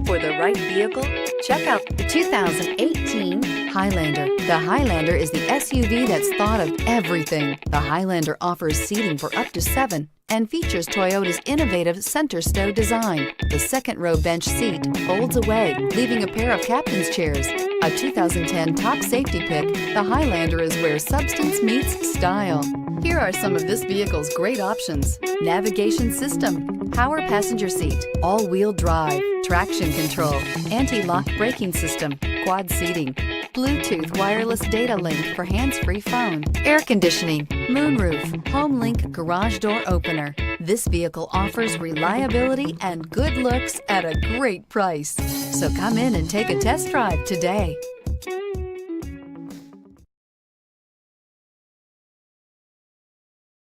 for the right vehicle? Check out the 2018 Highlander. The Highlander is the SUV that's thought of everything. The Highlander offers seating for up to 7 and features Toyota's innovative center stow design. The second row bench seat folds away, leaving a pair of captain's chairs. A 2010 top safety pick, the Highlander is where substance meets style. Here are some of this vehicle's great options: navigation system, power passenger seat, all-wheel drive, traction control, anti-lock braking system, quad seating, Bluetooth wireless data link for hands-free phone, air conditioning, moonroof, home link garage door opener. This vehicle offers reliability and good looks at a great price. So come in and take a test drive today.